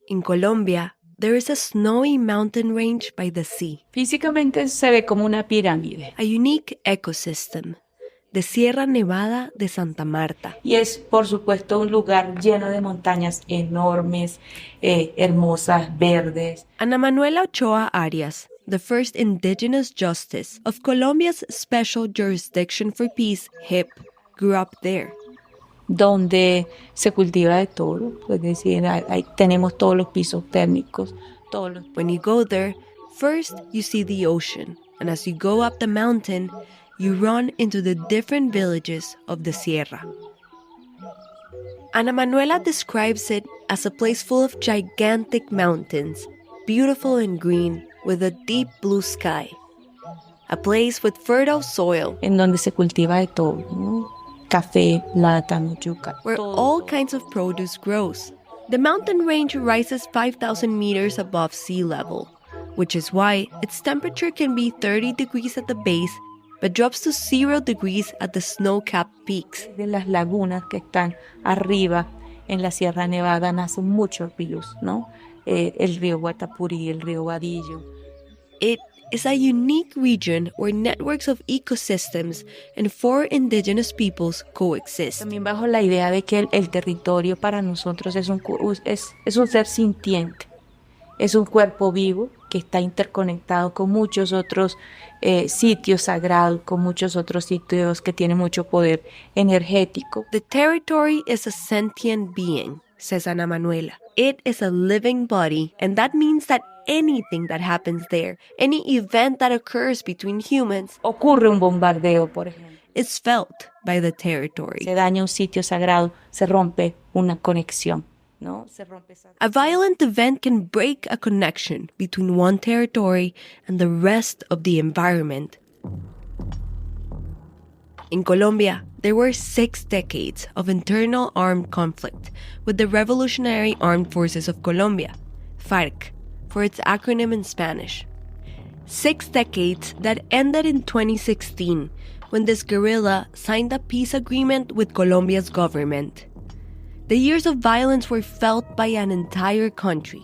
In Colombia, there is a snowy mountain range by the sea. Físicamente se ve como una pirámide. A unique ecosystem, the Sierra Nevada de Santa Marta. Y es, por supuesto, un lugar lleno de montañas enormes, hermosas, verdes. Ana Manuela Ochoa Arias, the first indigenous justice of Colombia's Special Jurisdiction for Peace, HIP, grew up there. Donde se cultiva de todo, es decir, ahí tenemos todos los pisos térmicos, todos los... When you go there, first you see the ocean, and as you go up the mountain, you run into the different villages of the Sierra. Ana Manuela describes it as a place full of gigantic mountains, beautiful and green, with a deep blue sky. A place with fertile soil, En donde se cultiva de todo, ¿no? Café, plátano, yuca. where all kinds of produce grows. The mountain range rises 5,000 meters above sea level, which is why its temperature can be 30 degrees at the base, but drops to 0 degrees at the snow-capped peaks. De las lagunas que están arriba en la Sierra Nevada nacen muchos ríos, ¿no? El río Guatapurí, el río Vadillo. It is a unique region where networks of ecosystems and four indigenous peoples coexist. También bajo la idea de que el territorio para nosotros es un ser sintiente, es un cuerpo vivo que está interconectado con muchos otros sitios sagrados, con muchos otros sitios que tienen mucho poder energético. The territory is a sentient being, says Ana Manuela. It is a living body, and that means that anything that happens there, any event that occurs between humans, Ocurre un bombardeo, por ejemplo. is felt by the territory. Se daña un sitio sagrado, se rompe una conexión, ¿no? Se rompe esa... A violent event can break a connection between one territory and the rest of the environment. In Colombia, there were 6 decades of internal armed conflict with the Revolutionary Armed Forces of Colombia, FARC, for its acronym in Spanish. 6 decades that ended in 2016 when this guerrilla signed a peace agreement with Colombia's government. The years of violence were felt by an entire country,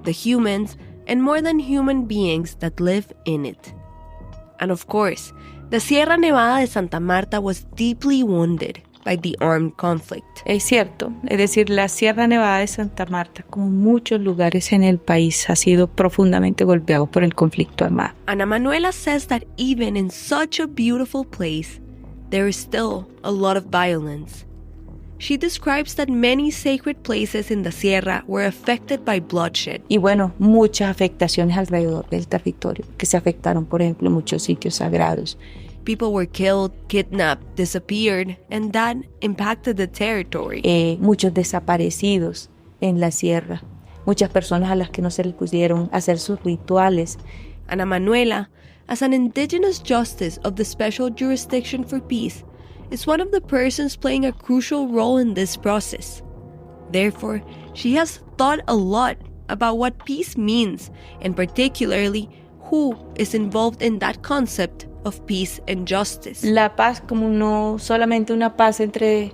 the humans and more than human beings that live in it. And of course, the Sierra Nevada de Santa Marta was deeply wounded by the armed conflict. Es cierto, es decir, la Sierra Nevada de Santa Marta, como muchos lugares en el país, ha sido profundamente golpeado por el conflicto armado. Ana Manuela says that even in such a beautiful place, there is still a lot of violence. She describes that many sacred places in the Sierra were affected by bloodshed. Y bueno, muchas afectaciones alrededor del territorio, que se afectaron, por ejemplo, muchos sitios sagrados. People were killed, kidnapped, disappeared, and that impacted the territory. Muchos desaparecidos en la sierra, muchas personas a las que no se les pudieron hacer sus rituales. Ana Manuela, as an indigenous justice of the Special Jurisdiction for Peace, is one of the persons playing a crucial role in this process. Therefore, she has thought a lot about what peace means, and particularly who is involved in that concept of peace and justice. La paz como no solamente una paz entre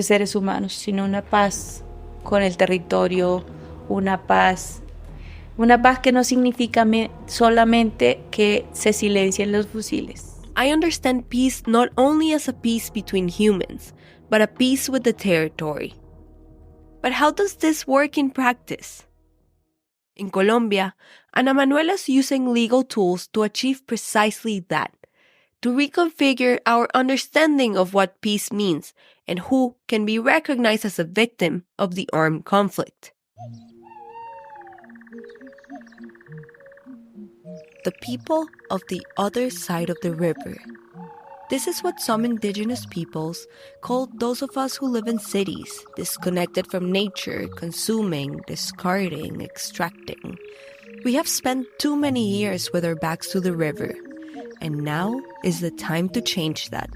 seres humanos, sino una paz con el territorio, una paz que no significa solamente que se silencien los fusiles. I understand peace not only as a peace between humans, but a peace with the territory. But how does this work in practice? In Colombia, Ana Manuela is using legal tools to achieve precisely that, to reconfigure our understanding of what peace means and who can be recognized as a victim of the armed conflict. The people of the other side of the river. This is what some indigenous peoples call those of us who live in cities, disconnected from nature, consuming, discarding, extracting. We have spent too many years with our backs to the river, and now is the time to change that.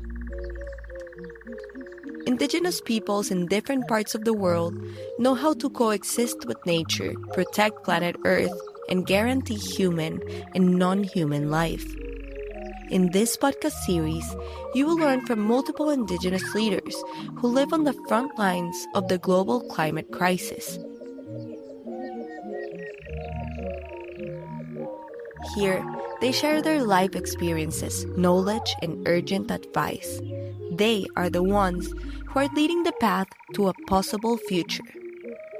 Indigenous peoples in different parts of the world know how to coexist with nature, protect planet Earth, and guarantee human and non-human life. In this podcast series, you will learn from multiple indigenous leaders who live on the front lines of the global climate crisis. Here, they share their life experiences, knowledge, and urgent advice. They are the ones who are leading the path to a possible future.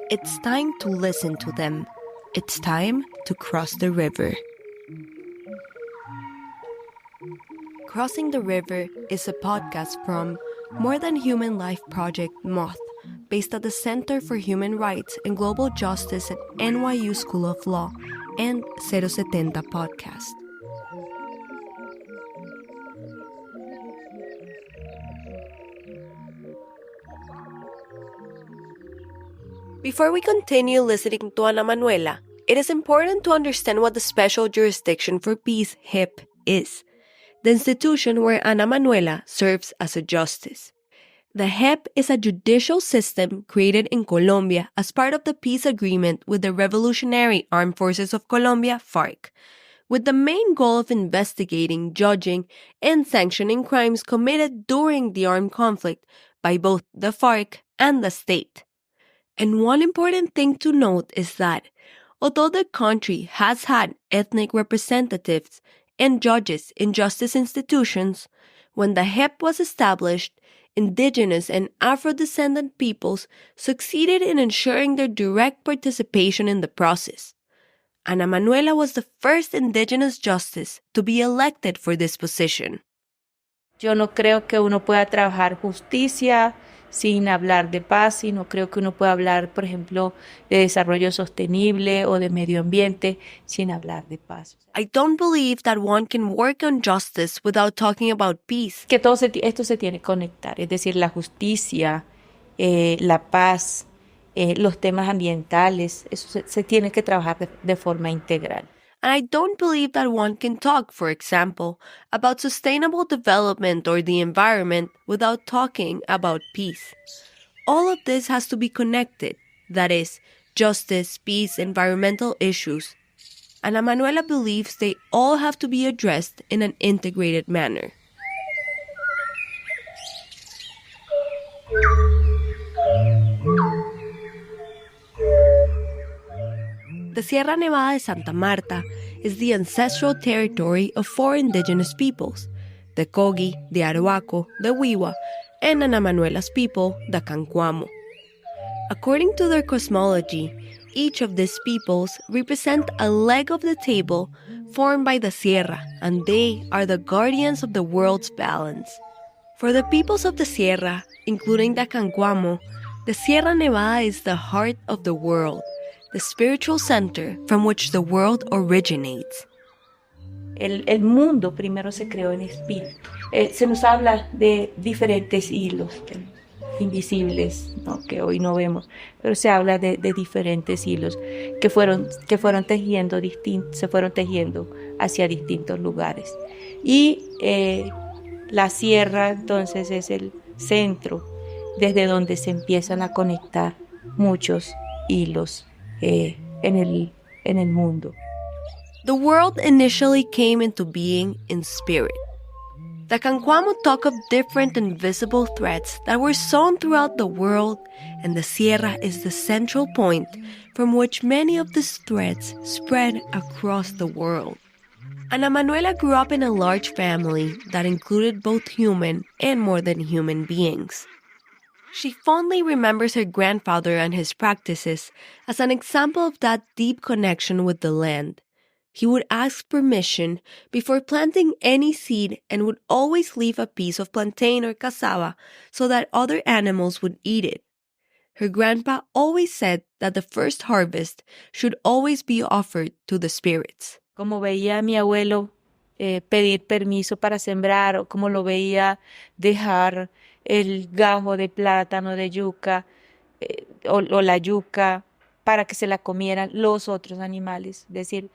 It's time to listen to them. It's time to cross the river. Crossing the River is a podcast from More Than Human Life Project Moth, based at the Center for Human Rights and Global Justice at NYU School of Law, and 070 Podcast. Before we continue listening to Ana Manuela, it is important to understand what the Special Jurisdiction for Peace, HIP, is, the institution where Ana Manuela serves as a justice. The HIP is a judicial system created in Colombia as part of the peace agreement with the Revolutionary Armed Forces of Colombia, FARC, with the main goal of investigating, judging, and sanctioning crimes committed during the armed conflict by both the FARC and the state. And one important thing to note is that, although the country has had ethnic representatives and judges in justice institutions, when the HIP was established, indigenous and Afro-descendant peoples succeeded in ensuring their direct participation in the process. Ana Manuela was the first indigenous justice to be elected for this position. Yo no creo que uno pueda trabajar justicia sin hablar de paz, y no creo que uno pueda hablar, por ejemplo, de desarrollo sostenible o de medio ambiente sin hablar de paz. I don't believe that one can work on justice without talking about peace. Que esto se tiene que conectar, es decir, la justicia, la paz, los temas ambientales, eso se tiene que trabajar de forma integral. And I don't believe that one can talk, for example, about sustainable development or the environment without talking about peace. All of this has to be connected, that is, justice, peace, environmental issues. Ana Manuela believes they all have to be addressed in an integrated manner. The Sierra Nevada de Santa Marta is the ancestral territory of 4 indigenous peoples, the Kogi, the Arhuaco, the Wiwa, and Ana Manuela's people, the Cancuamo. According to their cosmology, each of these peoples represent a leg of the table formed by the Sierra, and they are the guardians of the world's balance. For the peoples of the Sierra, including the Cancuamo, the Sierra Nevada is the heart of the world, the spiritual center from which the world originates. El mundo primero se creó en espíritu. Se nos habla de diferentes hilos invisibles, ¿no?, que hoy no vemos, pero se habla de diferentes hilos que se fueron tejiendo hacia distintos lugares. Y la sierra entonces es el centro desde donde se empiezan a conectar muchos hilos en el mundo. The world initially came into being in spirit. The Cancuamo talk of different invisible threads that were sown throughout the world, and the Sierra is the central point from which many of these threads spread across the world. Ana Manuela grew up in a large family that included both human and more than human beings. She fondly remembers her grandfather and his practices as an example of that deep connection with the land. He would ask permission before planting any seed and would always leave a piece of plantain or cassava so that other animals would eat it. Her grandpa always said that the first harvest should always be offered to the spirits. Como veía a mi abuelo pedir permiso para sembrar, o como lo veía dejar el gajo de plátano, de yuca, o la yuca para que se la comieran los otros animales. Es decir,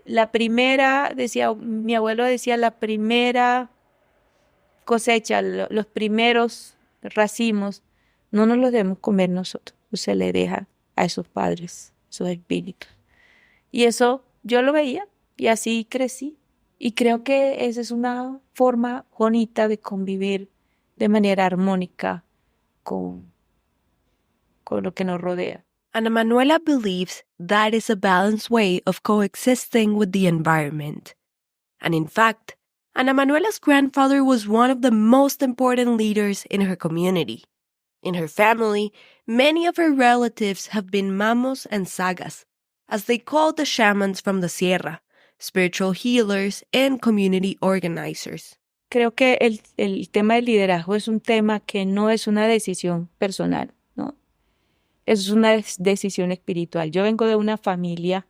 mi abuelo decía, la primera cosecha, los primeros racimos, no nos los debemos comer nosotros, se le deja a esos padres, esos espíritus. Y eso yo lo veía y así crecí. Y creo que esa es una forma bonita de convivir de manera armónica con lo que nos rodea. Ana Manuela believes that is a balanced way of coexisting with the environment. And in fact, Ana Manuela's grandfather was one of the most important leaders in her community. In her family, many of her relatives have been mamos and sagas, as they called the shamans from the sierra, spiritual healers, and community organizers. Creo que el tema del liderazgo es un tema que no es una decisión personal, ¿no? Es una decisión espiritual. Yo vengo de una familia,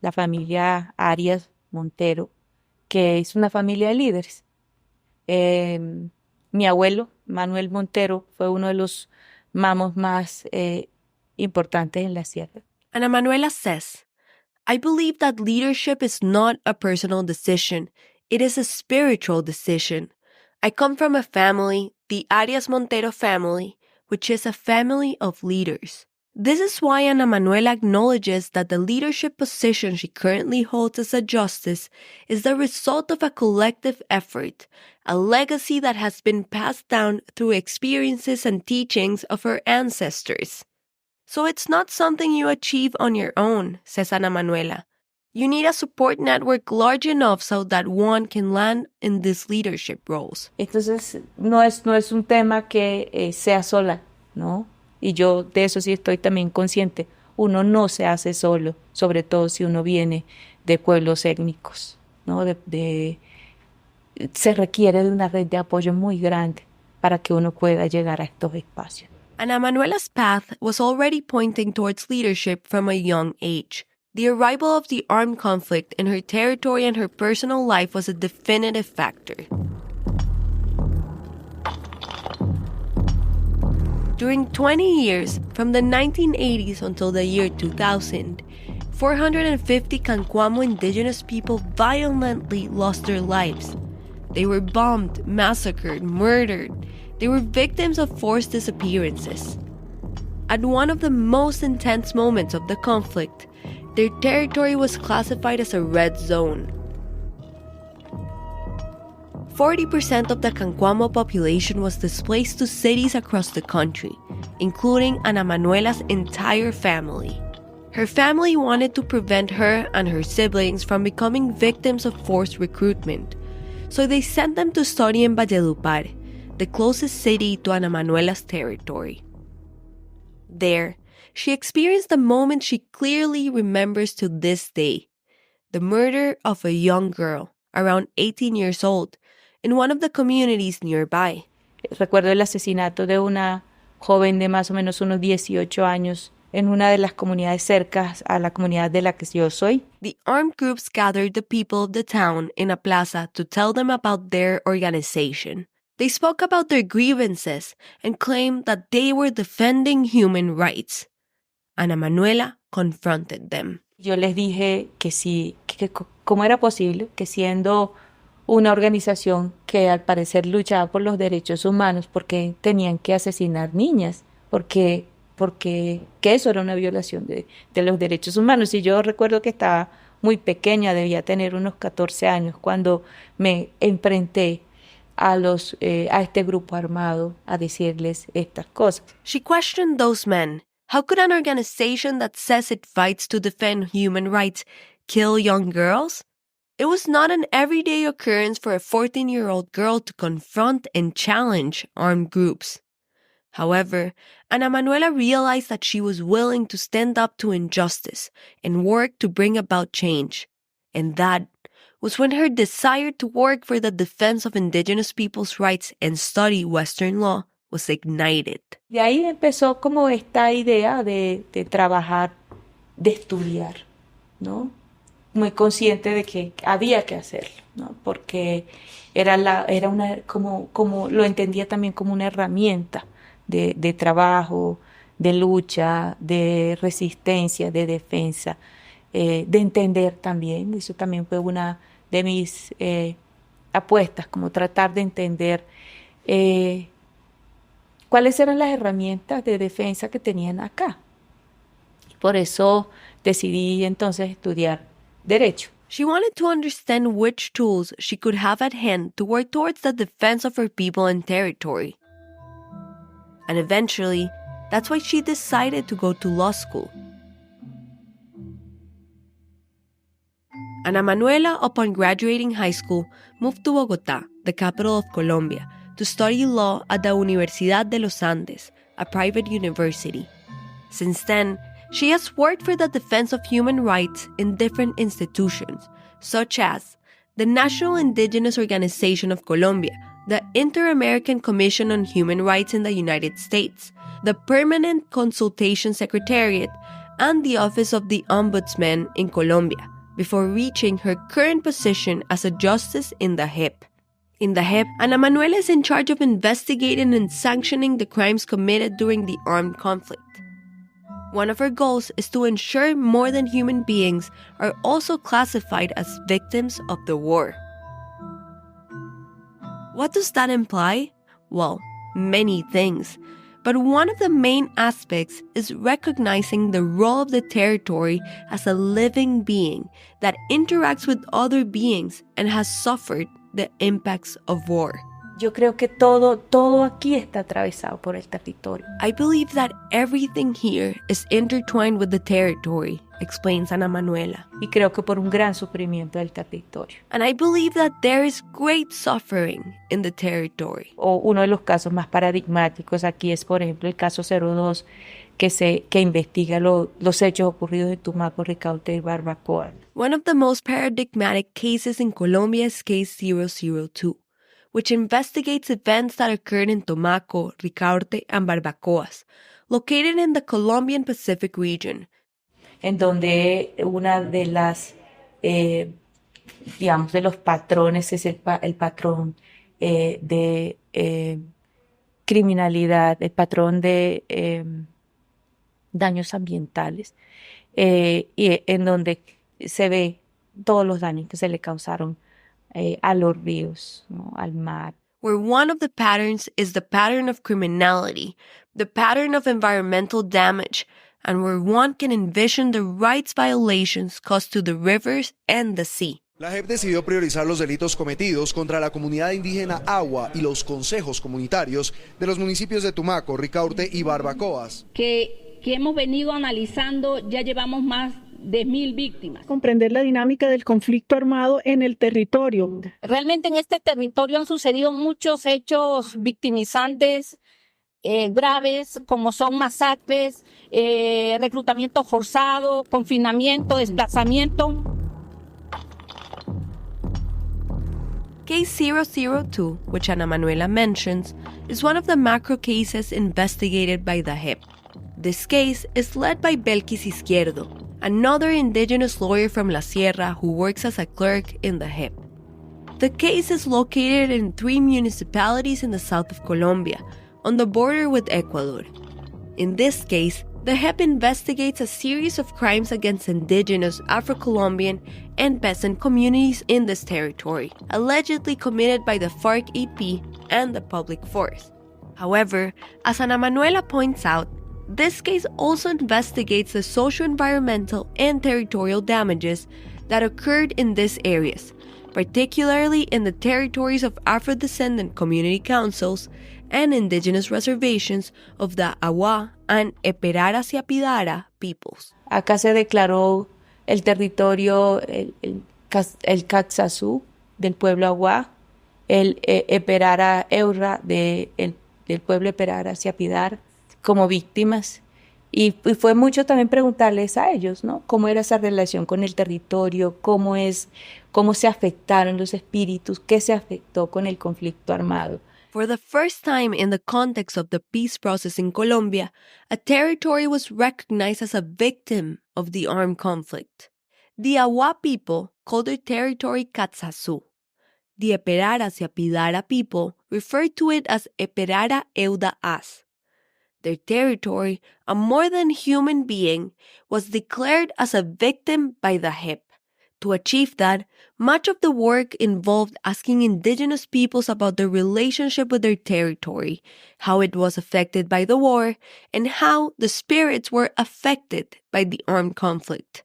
la familia Arias Montero, que es una familia de líderes. Mi abuelo, Manuel Montero, fue uno de los mamos más importantes en la sierra. Ana Manuela says, I believe that leadership is not a personal decision. It is a spiritual decision. I come from a family, the Arias Montero family, which is a family of leaders. This is why Ana Manuela acknowledges that the leadership position she currently holds as a justice is the result of a collective effort, a legacy that has been passed down through experiences and teachings of her ancestors. So it's not something you achieve on your own, says Ana Manuela. You need a support network large enough so that one can land in these leadership roles. Entonces, no es un tema que sea sola, ¿no? Y yo de eso sí estoy también consciente. Uno no se hace solo, sobre todo si uno viene de pueblos étnicos, ¿no? Se requiere de una red de apoyo muy grande para que uno pueda llegar a estos espacios. Ana Manuela's path was already pointing towards leadership from a young age. The arrival of the armed conflict in her territory and her personal life was a definitive factor. During 20 years, from the 1980s until the year 2000, 450 Cancuamo indigenous people violently lost their lives. They were bombed, massacred, murdered. They were victims of forced disappearances. At one of the most intense moments of the conflict, their territory was classified as a red zone. 40% of the Cancuamo population was displaced to cities across the country, including Ana Manuela's entire family. Her family wanted to prevent her and her siblings from becoming victims of forced recruitment, so they sent them to study in Valledupar, the closest city to Ana Manuela's territory. There, she experienced a moment she clearly remembers to this day, the murder of a young girl, around 18 years old, in one of the communities nearby. Recuerdo el asesinato de una joven de más o menos unos 18 años en una de las comunidades cercanas a la comunidad de la que yo soy. The armed groups gathered the people of the town in a plaza to tell them about their organization. They spoke about their grievances and claimed that they were defending human rights. Ana Manuela confronted them. Yo les dije que sí, que cómo era posible que siendo una organización que al parecer luchaba por los derechos humanos, porque tenían que asesinar niñas, porque que eso era una violación de los derechos humanos. Y yo recuerdo que estaba muy pequeña, debía tener unos 14 años, cuando me enfrenté a este grupo armado a decirles estas cosas. She questioned those men. How could an organization that says it fights to defend human rights kill young girls? It was not an everyday occurrence for a 14-year-old girl to confront and challenge armed groups. However, Ana Manuela realized that she was willing to stand up to injustice and work to bring about change. And that was when her desire to work for the defense of indigenous people's rights and study Western law was ignited. De ahí empezó como esta idea de trabajar, de estudiar, ¿no? Muy consciente de que había que hacerlo, ¿no? Porque era una, como lo entendía también como una herramienta de trabajo, de lucha, de resistencia, de defensa, de entender también. Eso también fue una de mis apuestas, como tratar de entender cuáles eran las herramientas de defensa que tenían acá. Por eso decidí entonces estudiar Derecho. She wanted to understand which tools she could have at hand to work towards the defense of her people and territory. And eventually, that's why she decided to go to law school, Ana Manuela, upon graduating high school, moved to Bogotá, the capital of Colombia, to study law at the Universidad de los Andes, a private university. Since then, she has worked for the defense of human rights in different institutions, such as the National Indigenous Organization of Colombia, the Inter-American Commission on Human Rights in the United States, the Permanent Consultation Secretariat, and the Office of the Ombudsman in Colombia, before reaching her current position as a justice in the JEP. In the JEP, Ana Manuela is in charge of investigating and sanctioning the crimes committed during the armed conflict. One of her goals is to ensure more than human beings are also classified as victims of the war. What does that imply? Well, many things. But one of the main aspects is recognizing the role of the territory as a living being that interacts with other beings and has suffered the impacts of war. Yo creo que todo aquí está atravesado por el territorio. I believe that everything here is intertwined with the territory, explains Ana Manuela. Y creo que por un gran sufrimiento del territorio. And I believe that there is great suffering in the territory. O uno de los casos más paradigmáticos aquí es, por ejemplo, el caso 02, que investiga los hechos ocurridos en Tumaco, Ricaurte y Barbacoa. One of the most paradigmatic cases in Colombia is Case 002, which investigates events that occurred in Tumaco, Ricaurte, and Barbacoas, located in the Colombian Pacific region. En donde una de las, digamos, de los patrones es el patrón de criminalidad, el patrón de daños ambientales, y en donde se ve todos los daños que se le causaron a los ríos, ¿no? Al mar. Where one of the patterns is the pattern of criminality, the pattern of environmental damage, and where one can envision the rights violations caused to the rivers and the sea. La JEP decidió priorizar los delitos cometidos contra la comunidad indígena Agua y los consejos comunitarios de los municipios de Tumaco, Ricaurte y Barbacoas. Que hemos venido analizando, ya llevamos más de 1,000 víctimas. Comprender la dinámica del conflicto armado en el territorio. Realmente en este territorio han sucedido muchos hechos victimizantes, graves, como son masacres, reclutamiento forzado, confinamiento, desplazamiento. Case 002, which Ana Manuela mentions, is one of the macro cases investigated by the JEP. This case is led by Belkis Izquierdo, another indigenous lawyer from La Sierra who works as a clerk in the JEP. The case is located in 3 municipalities in the south of Colombia, on the border with Ecuador. In this case, the JEP investigates a series of crimes against indigenous, Afro-Colombian, and peasant communities in this territory, allegedly committed by the FARC-EP and the public force. However, as Ana Manuela points out, this case also investigates the socio-environmental and territorial damages that occurred in these areas, particularly in the territories of Afro-descendant community councils and indigenous reservations of the Awa and Eperara-Siapidara peoples. Acá se declaró el territorio, el Caxazú del pueblo Awa, el Eperara Eura del pueblo Eperara-Siapidara como víctimas. Y fue mucho también preguntarles a ellos, ¿no? Cómo era esa relación con el territorio, cómo se afectaron los espíritus, qué se afectó con el conflicto armado. For the first time in the context of the peace process in Colombia, a territory was recognized as a victim of the armed conflict. The Awa people called their territory Caxazú. The Eperara-Siapidara people referred to it as Eperara Euda As. Their territory, a more than human being, was declared as a victim by the JEP. To achieve that, much of the work involved asking indigenous peoples about their relationship with their territory, how it was affected by the war, and how the spirits were affected by the armed conflict.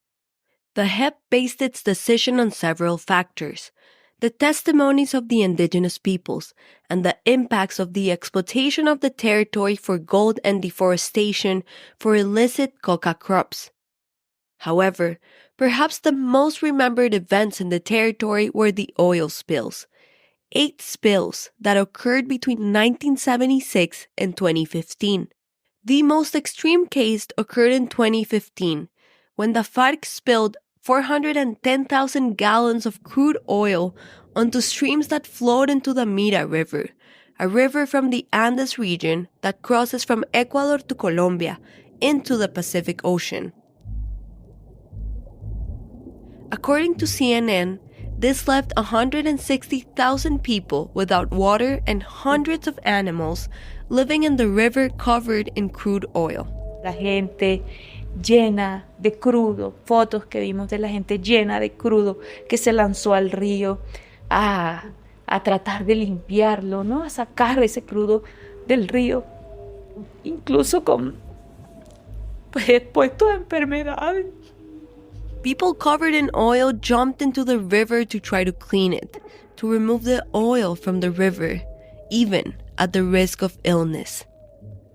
The JEP based its decision on several factors: the testimonies of the indigenous peoples, and the impacts of the exploitation of the territory for gold and deforestation for illicit coca crops. However, perhaps the most remembered events in the territory were the oil spills. 8 spills that occurred between 1976 and 2015. The most extreme case occurred in 2015, when the FARC spilled 410,000 gallons of crude oil onto streams that flowed into the Mira River, a river from the Andes region that crosses from Ecuador to Colombia into the Pacific Ocean. According to CNN, this left 160,000 people without water and hundreds of animals living in the river covered in crude oil. La gente llena de crudo, fotos que vimos de la gente llena de crudo que se lanzó al río a tratar de limpiarlo, ¿no? A sacar ese crudo del río, incluso con expuestos a enfermedades. People covered in oil jumped into the river to try to clean it, to remove the oil from the river, even at the risk of illness.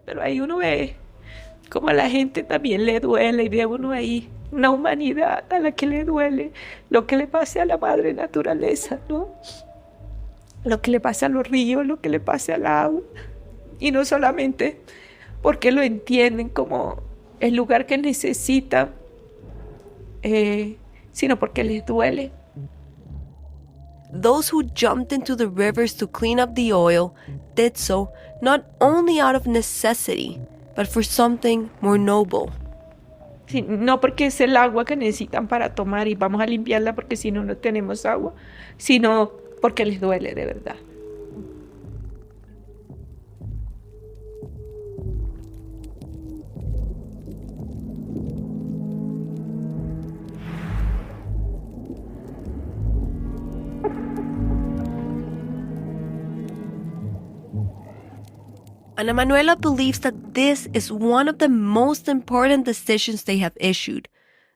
Pero ahí uno ve como a la gente también le duele y ve uno ahí una humanidad a la que le duele lo que le pase a la madre naturaleza, ¿no? Lo que le pase a los ríos, lo que le pase al agua. Y no solamente porque lo entienden como el lugar que necesitan, sino porque les duele. Those who jumped into the rivers to clean up the oil did so not only out of necessity, but for something more noble. Sí, no porque es el agua que necesitan para tomar y vamos a limpiarla porque si no, no tenemos agua, sino porque les duele de verdad. Ana Manuela believes that this is one of the most important decisions they have issued,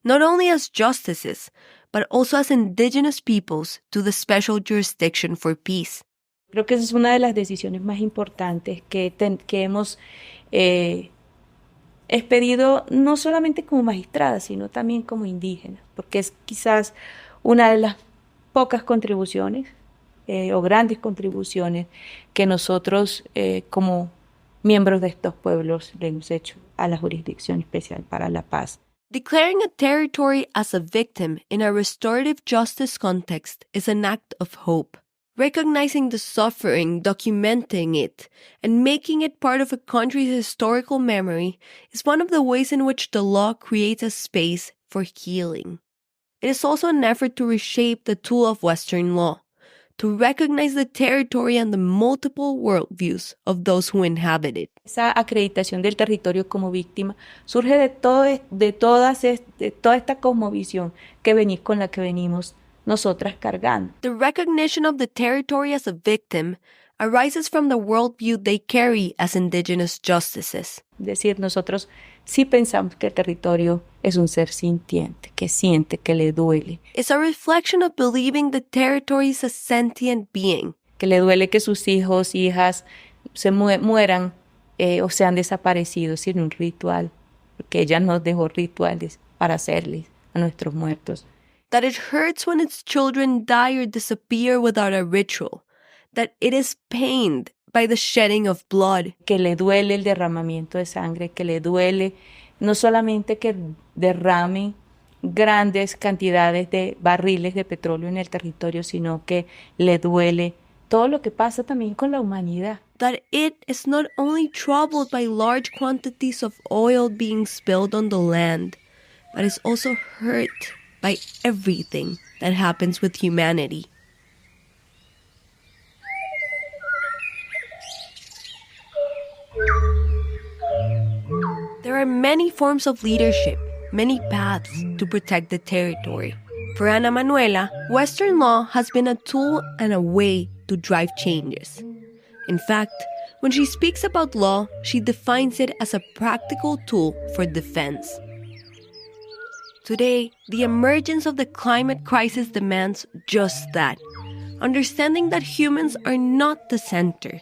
not only as justices, but also as indigenous peoples to the special jurisdiction for peace. Creo que esa es una de las decisiones más importantes que hemos expedido no solamente como magistradas, sino también como indígenas, porque es quizás una de las pocas contribuciones o grandes contribuciones que nosotros como miembros de estos pueblos le hemos hecho a la Jurisdicción Especial para la Paz. Declaring a territory as a victim in a restorative justice context is an act of hope. Recognizing the suffering, documenting it, and making it part of a country's historical memory is one of the ways in which the law creates a space for healing. It is also an effort to reshape the tool of Western law, to recognize the territory and the multiple worldviews of those who inhabit it. Esa acreditación del territorio como víctima surge de toda esta cosmovisión con la que venimos nosotras cargando. The recognition of the territory as a victim arises from the worldview they carry as indigenous justices. Es decir, nosotros sí pensamos que el territorio es un ser sintiente, que siente, que le duele. It's a reflection of believing the territory is a sentient being. Que le duele que sus hijos, hijas se mueran o sean desaparecidos sin un ritual, porque ella nos dejó rituales para hacerles a nuestros muertos. That it hurts when its children die or disappear without a ritual. That it is pained by the shedding of blood. Que le duele el derramamiento de sangre, que le duele no solamente que derramen grandes cantidades de barriles de petróleo en el territorio, sino que le duele todo lo que pasa también con la humanidad. That it is not only troubled by large quantities of oil being spilled on the land, but is also hurt by everything that happens with humanity. There are many forms of leadership, many paths to protect the territory. For Ana Manuela, Western law has been a tool and a way to drive changes. In fact, when she speaks about law, she defines it as a practical tool for defense. Today, the emergence of the climate crisis demands just that, understanding that humans are not the center.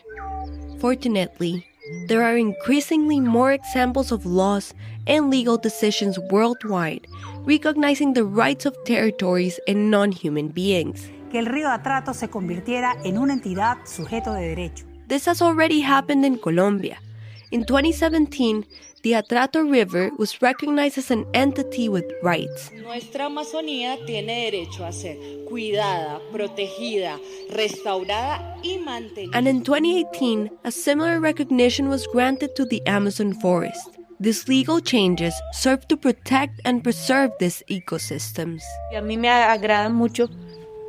Fortunately, there are increasingly more examples of laws and legal decisions worldwide recognizing the rights of territories and non-human beings. Que el río Atrato se convirtiera en una entidad sujeto de derecho. This has already happened in Colombia. In 2017, the Atrato River was recognized as an entity with rights. Nuestra Amazonía tiene derecho a ser cuidada, protegida, restaurada y mantenida. And in 2018, a similar recognition was granted to the Amazon forest. These legal changes serve to protect and preserve these ecosystems. Y a mí me agrada mucho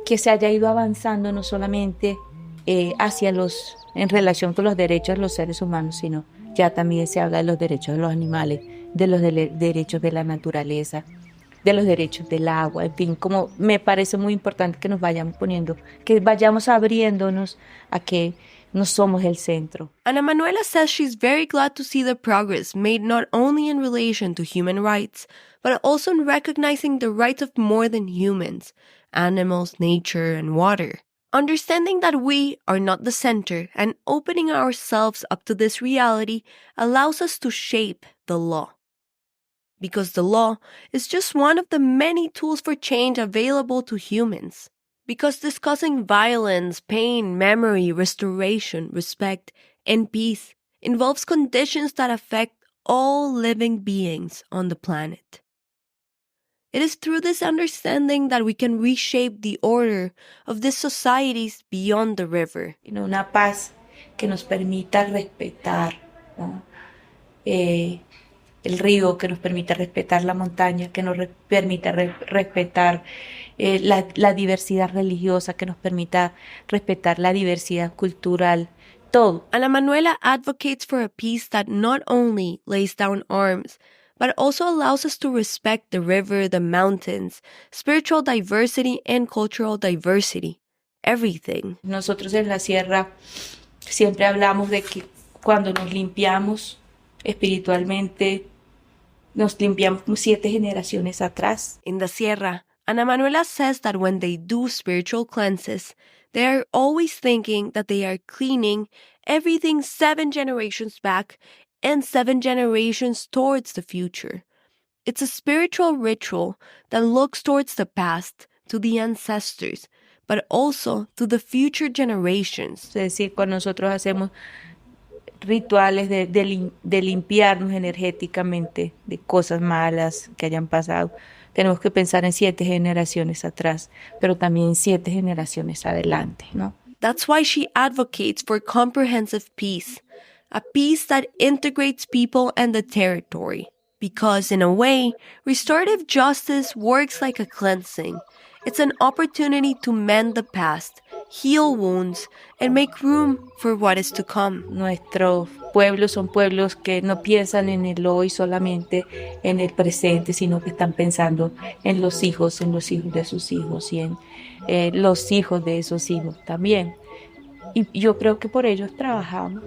que se haya ido avanzando no solamente en relación con los derechos de los seres humanos, sino ya también se habla de los derechos de los animales, de los derechos de la naturaleza, de los derechos del agua, en fin, como me parece muy importante que nos vayamos poniendo, que vayamos abriéndonos a que no somos el centro. Ana Manuela says she's very glad to see the progress made not only in relation to human rights, but also in recognizing the rights of more than humans, animals, nature, and water. Understanding that we are not the center and opening ourselves up to this reality allows us to shape the law. Because the law is just one of the many tools for change available to humans. Because discussing violence, pain, memory, restoration, respect, and peace involves conditions that affect all living beings on the planet. It is through this understanding that we can reshape the order of these societies beyond the river. Una paz que nos permita respetar, ¿no? El río, que nos permita respetar la montaña, que nos permita respetar la diversidad religiosa, que nos permita respetar la diversidad cultural, todo. Ana Manuela advocates for a peace that not only lays down arms, but also allows us to respect the river, the mountains, spiritual diversity, and cultural diversity. Everything. Nosotros en la sierra siempre hablamos de que cuando nos limpiamos espiritualmente, nos limpiamos 7 generaciones atrás. In the sierra, Ana Manuela says that when they do spiritual cleanses, they are always thinking that they are cleaning everything 7 generations back and 7 generations towards the future. It's a spiritual ritual that looks towards the past, to the ancestors, but also to the future generations. Es decir, cuando nosotros hacemos rituales de limpiarnos energéticamente de cosas malas que hayan pasado, tenemos que pensar en 7 generaciones atrás, pero también 7 generaciones adelante, ¿no? That's why she advocates for comprehensive peace, a peace that integrates people and the territory. Because in a way, restorative justice works like a cleansing. It's an opportunity to mend the past, heal wounds, and make room for what is to come. Nuestros pueblos son pueblos que no piensan en el hoy solamente, en el presente, sino que están pensando en los hijos de sus hijos y en los hijos de esos hijos también. Y yo creo que por ellos trabajamos.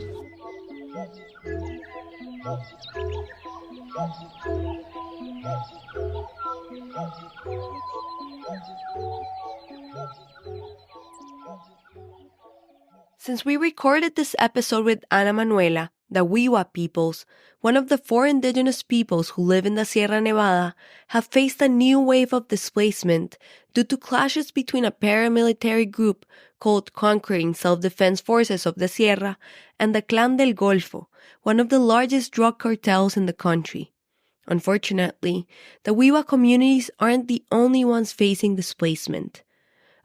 Since we recorded this episode with Ana Manuela, the Wiwa peoples, one of the 4 indigenous peoples who live in the Sierra Nevada, have faced a new wave of displacement due to clashes between a paramilitary group called Conquering Self-Defense Forces of the Sierra and the Clan del Golfo, one of the largest drug cartels in the country. Unfortunately, the Wiwa communities aren't the only ones facing displacement.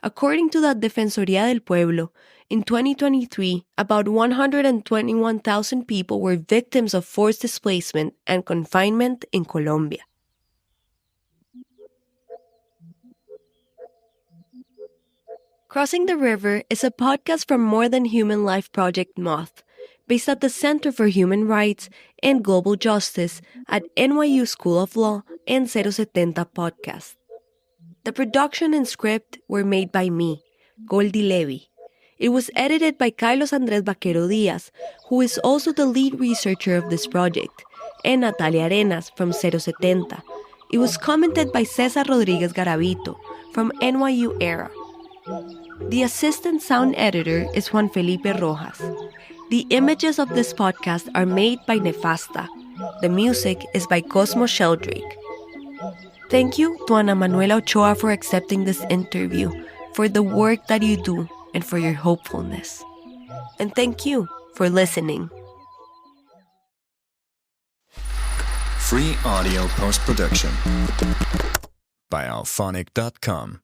According to the Defensoría del Pueblo, in 2023, about 121,000 people were victims of forced displacement and confinement in Colombia. Crossing the River is a podcast from More Than Human Life Project Moth, based at the Center for Human Rights and Global Justice at NYU School of Law and 070 Podcast. The production and script were made by me, Goldie Levy. It was edited by Carlos Andrés Vaquero Díaz, who is also the lead researcher of this project, and Natalia Arenas from 070. It was commented by Cesar Rodríguez Garavito from NYU Era. The assistant sound editor is Juan Felipe Rojas. The images of this podcast are made by Nefasta. The music is by Cosmo Sheldrake. Thank you to Ana Manuela Ochoa for accepting this interview, for the work that you do, and for your hopefulness. And thank you for listening. Free audio post-production by alphonic.com.